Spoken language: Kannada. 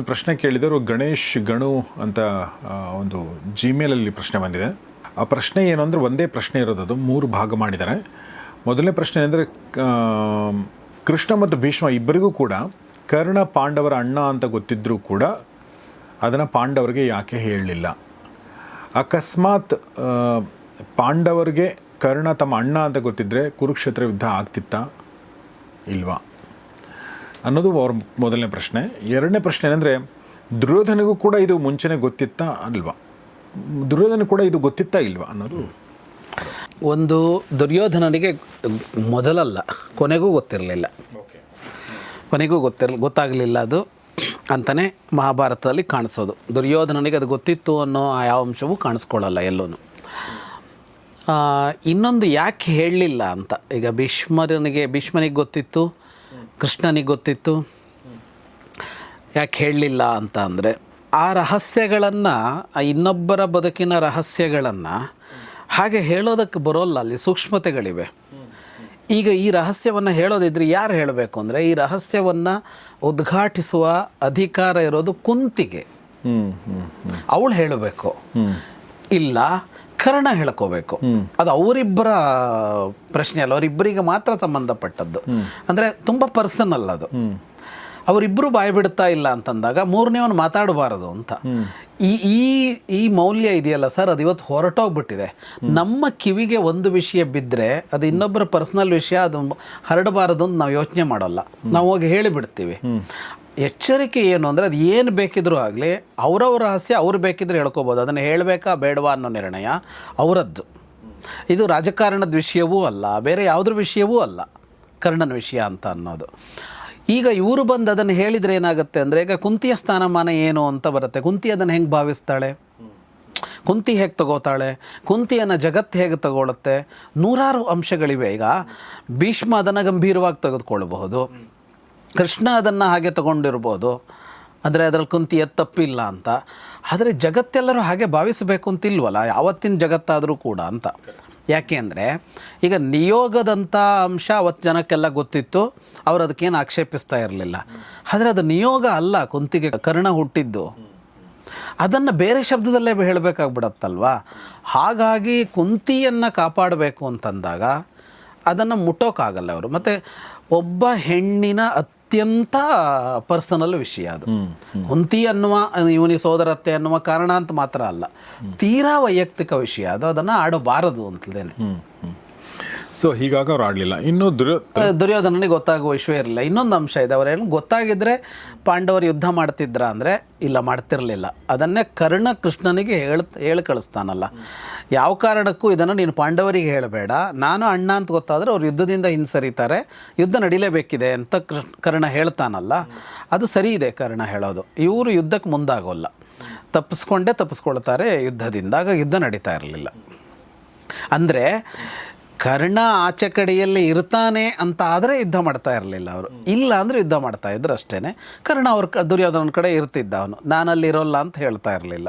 ಇಲ್ಲೊಂದು ಪ್ರಶ್ನೆ ಕೇಳಿದರು, ಗಣೇಶ್ ಗಣು ಅಂತ ಒಂದು ಜಿಮೇಲಲ್ಲಿ ಪ್ರಶ್ನೆ ಬಂದಿದೆ. ಆ ಪ್ರಶ್ನೆ ಏನು ಅಂದರೆ ಒಂದೇ ಪ್ರಶ್ನೆ ಇರೋದು, ಅದು 3 ಭಾಗ ಮಾಡಿದ್ದಾರೆ. ಮೊದಲನೇ ಪ್ರಶ್ನೆ ಅಂದರೆ ಕೃಷ್ಣ ಮತ್ತು ಭೀಷ್ಮ ಇಬ್ಬರಿಗೂ ಕೂಡ ಕರ್ಣ ಪಾಂಡವರ ಅಣ್ಣ ಅಂತ ಗೊತ್ತಿದ್ದರೂ ಕೂಡ ಅದನ್ನು ಪಾಂಡವರಿಗೆ ಯಾಕೆ ಹೇಳಲಿಲ್ಲ? ಅಕಸ್ಮಾತ್ ಪಾಂಡವರಿಗೆ ಕರ್ಣ ತಮ್ಮ ಅಣ್ಣ ಅಂತ ಗೊತ್ತಿದ್ದರೆ ಕುರುಕ್ಷೇತ್ರ ಯುದ್ಧ ಆಗ್ತಿತ್ತಾ ಇಲ್ವಾ ಅನ್ನೋದು ಅವ್ರ ಮೊದಲನೇ ಪ್ರಶ್ನೆ. ಎರಡನೇ ಪ್ರಶ್ನೆ ಏನಂದರೆ ದುರ್ಯೋಧನಿಗೂ ಕೂಡ ಇದು ಮುಂಚೆನೇ ಗೊತ್ತಿತ್ತಾ ಅಲ್ವಾ, ದುರ್ಯೋಧನ ಕೂಡ ಇದು ಗೊತ್ತಿತ್ತಾ ಇಲ್ವಾ ಅನ್ನೋದು. ಒಂದು ದುರ್ಯೋಧನನಿಗೆ ಮೊದಲಲ್ಲ ಕೊನೆಗೂ ಗೊತ್ತಿರಲಿಲ್ಲ, ಕೊನೆಗೂ ಗೊತ್ತಾಗಲಿಲ್ಲ ಅದು ಅಂತಲೇ ಮಹಾಭಾರತದಲ್ಲಿ ಕಾಣಿಸೋದು. ದುರ್ಯೋಧನನಿಗೆ ಅದು ಗೊತ್ತಿತ್ತು ಅನ್ನೋ ಯಾವ ಅಂಶವೂ ಕಾಣಿಸ್ಕೊಳ್ಳಲ್ಲ ಎಲ್ಲೂ. ಇನ್ನೊಂದು ಯಾಕೆ ಹೇಳಲಿಲ್ಲ ಅಂತ, ಈಗ ಭೀಷ್ಮನಿಗೆ ಗೊತ್ತಿತ್ತು, ಕೃಷ್ಣನಿಗೆ ಗೊತ್ತಿತ್ತು, ಯಾಕೆ ಹೇಳಲಿಲ್ಲ ಅಂತ ಅಂದರೆ ಆ ರಹಸ್ಯಗಳನ್ನು, ಆ ಇನ್ನೊಬ್ಬರ ಬದುಕಿನ ರಹಸ್ಯಗಳನ್ನು ಹಾಗೆ ಹೇಳೋದಕ್ಕೆ ಬರೋಲ್ಲ, ಅಲ್ಲಿ ಸೂಕ್ಷ್ಮತೆಗಳಿವೆ. ಈಗ ಈ ರಹಸ್ಯವನ್ನು ಹೇಳೋದಿದ್ರೆ ಯಾರು ಹೇಳಬೇಕು ಅಂದರೆ, ಈ ರಹಸ್ಯವನ್ನು ಉದ್ಘಾಟಿಸುವ ಅಧಿಕಾರ ಇರೋದು ಕುಂತಿಗೆ, ಅವಳು ಹೇಳಬೇಕು, ಇಲ್ಲ ಕರ್ಣ ಹೇಳ್ಕೋಬೇಕು. ಅದು ಅವರಿಬ್ಬರ ಪ್ರಶ್ನೆ ಅಲ್ಲ, ಅವರಿಬ್ಬರಿಗೆ ಮಾತ್ರ ಸಂಬಂಧಪಟ್ಟದ್ದು. ಅಂದರೆ ತುಂಬ ಪರ್ಸನಲ್ ಅದು. ಅವರಿಬ್ಬರು ಬಾಯಿ ಬಿಡ್ತಾ ಇಲ್ಲ ಅಂತಂದಾಗ ಮೂರನೇವನು ಮಾತಾಡಬಾರದು ಅಂತ. ಈ ಮೌಲ್ಯ ಇದೆಯಲ್ಲ ಸರ್, ಅದು ಇವತ್ತು ಹೊರಟೋಗ್ಬಿಟ್ಟಿದೆ. ನಮ್ಮ ಕಿವಿಗೆ ಒಂದು ವಿಷಯ ಬಿದ್ದರೆ ಅದು ಇನ್ನೊಬ್ಬರ ಪರ್ಸನಲ್ ವಿಷಯ, ಅದು ಹರಡಬಾರದು ಅಂತ ನಾವು ಯೋಚನೆ ಮಾಡೋಲ್ಲ, ನಾವು ಹೋಗಿ ಹೇಳಿಬಿಡ್ತೀವಿ. ಎಚ್ಚರಿಕೆ ಏನು ಅಂದರೆ, ಅದು ಏನು ಬೇಕಿದ್ರೂ ಆಗಲಿ ಅವರವ್ರ ರಹಸ್ಯ ಅವ್ರು ಬೇಕಿದ್ರೆ ಹೇಳ್ಕೊಬೋದು, ಅದನ್ನು ಹೇಳಬೇಕಾ ಬೇಡವಾ ಅನ್ನೋ ನಿರ್ಣಯ ಅವರದ್ದು. ಇದು ರಾಜಕಾರಣದ ವಿಷಯವೂ ಅಲ್ಲ, ಬೇರೆ ಯಾವುದ್ರ ವಿಷಯವೂ ಅಲ್ಲ, ಕರ್ಣನ ವಿಷಯ ಅಂತ ಅನ್ನೋದು. ಈಗ ಇವರು ಬಂದು ಅದನ್ನು ಹೇಳಿದರೆ ಏನಾಗುತ್ತೆ ಅಂದರೆ, ಈಗ ಕುಂತಿಯ ಸ್ಥಾನಮಾನ ಏನು ಅಂತ ಬರುತ್ತೆ. ಕುಂತಿ ಅದನ್ನು ಹೆಂಗೆ ಭಾವಿಸ್ತಾಳೆ, ಕುಂತಿ ಹೇಗೆ ತಗೋತಾಳೆ, ಕುಂತಿಯನ್ನು ಜಗತ್ತು ಹೇಗೆ ತಗೊಳುತ್ತೆ, ನೂರಾರು ಅಂಶಗಳಿವೆ. ಈಗ ಭೀಷ್ಮ ಅದನ್ನು ಗಂಭೀರವಾಗಿ ತೆಗೆದುಕೊಳ್ಳಬಹುದು, ಕೃಷ್ಣ ಅದನ್ನು ಹಾಗೆ ತಗೊಂಡಿರ್ಬೋದು, ಅಂದರೆ ಅದರಲ್ಲಿ ಕುಂತಿಯ ತಪ್ಪಿಲ್ಲ ಅಂತ. ಆದರೆ ಜಗತ್ತೆಲ್ಲರೂ ಹಾಗೆ ಭಾವಿಸಬೇಕು ಅಂತಿಲ್ವಲ್ಲ, ಯಾವತ್ತಿನ ಜಗತ್ತಾದರೂ ಕೂಡ ಅಂತ. ಯಾಕೆ ಅಂದರೆ ಈಗ ನಿಯೋಗದಂಥ ಅಂಶ ಅವತ್ತು ಜನಕ್ಕೆಲ್ಲ ಗೊತ್ತಿತ್ತು, ಅವರು ಅದಕ್ಕೇನು ಆಕ್ಷೇಪಿಸ್ತಾ ಇರಲಿಲ್ಲ. ಆದರೆ ಅದು ನಿಯೋಗ ಅಲ್ಲ, ಕುಂತಿಗೆ ಕರ್ಣ ಹುಟ್ಟಿದ್ದು, ಅದನ್ನು ಬೇರೆ ಶಬ್ದದಲ್ಲೇ ಹೇಳಬೇಕಾಗ್ಬಿಡತ್ತಲ್ವ. ಹಾಗಾಗಿ ಕುಂತಿಯನ್ನು ಕಾಪಾಡಬೇಕು ಅಂತಂದಾಗ ಅದನ್ನು ಮುಟ್ಟೋಕ್ಕಾಗಲ್ಲ ಅವರು. ಮತ್ತು ಒಬ್ಬ ಹೆಣ್ಣಿನ ಅತ್ಯಂತ ಪರ್ಸನಲ್ ವಿಷಯ ಅದು. ಕುಂತಿ ಅನ್ನುವ ಇವನಿ ಸೋದರತ್ತೆ ಅನ್ನುವ ಕಾರಣ ಅಂತ ಮಾತ್ರ ಅಲ್ಲ, ತೀರಾ ವೈಯಕ್ತಿಕ ವಿಷಯ ಅದು, ಅದನ್ನು ಆಡಬಾರದು ಅಂತಲೇನೆ. ಸೊ ಹೀಗಾಗಿ ಅವ್ರು ಆಡಲಿಲ್ಲ. ಇನ್ನು ದುರ್ಯೋಧನನಿಗೆ ಗೊತ್ತಾಗುವ ವಿಷಯ ಇರಲಿಲ್ಲ. ಇನ್ನೊಂದು ಅಂಶ ಇದೆ, ಅವರೇನು ಗೊತ್ತಾಗಿದ್ದರೆ ಪಾಂಡವರು ಯುದ್ಧ ಮಾಡ್ತಿದ್ರ ಅಂದರೆ ಇಲ್ಲ, ಮಾಡ್ತಿರಲಿಲ್ಲ. ಅದನ್ನೇ ಕರ್ಣ ಕೃಷ್ಣನಿಗೆ ಹೇಳಿ ಕಳಿಸ್ತಾನಲ್ಲ, ಯಾವ ಕಾರಣಕ್ಕೂ ಇದನ್ನು ನೀನು ಪಾಂಡವರಿಗೆ ಹೇಳಬೇಡ, ನಾನು ಅಣ್ಣ ಅಂತ ಗೊತ್ತಾದರೆ ಅವ್ರು ಯುದ್ಧದಿಂದ ಹಿಂಸರಿತಾರೆ, ಯುದ್ಧ ನಡೀಲೇಬೇಕಿದೆ ಅಂತ ಕರ್ಣ ಹೇಳ್ತಾನಲ್ಲ, ಅದು ಸರಿ ಇದೆ ಕರ್ಣ ಹೇಳೋದು. ಇವರು ಯುದ್ಧಕ್ಕೆ ಮುಂದಾಗೋಲ್ಲ, ತಪ್ಪಿಸ್ಕೊಳ್ತಾರೆ ಯುದ್ಧದಿಂದ. ಆಗ ಯುದ್ಧ ನಡೀತಾ ಇರಲಿಲ್ಲ. ಅಂದರೆ ಕರ್ಣ ಆಚೆ ಕಡೆಯಲ್ಲಿ ಇರ್ತಾನೆ ಅಂತ ಆದರೆ ಯುದ್ಧ ಮಾಡ್ತಾ ಇರಲಿಲ್ಲ ಅವರು, ಇಲ್ಲ ಅಂದರೆ ಯುದ್ಧ ಮಾಡ್ತಾ ಇದ್ರು ಅಷ್ಟೇ. ಕರ್ಣ ದುರ್ಯೋಧನ ಕಡೆ ಇರ್ತಿದ್ದ, ಅವನು ನಾನಲ್ಲಿ ಇರೋಲ್ಲ ಅಂತ ಹೇಳ್ತಾ ಇರಲಿಲ್ಲ.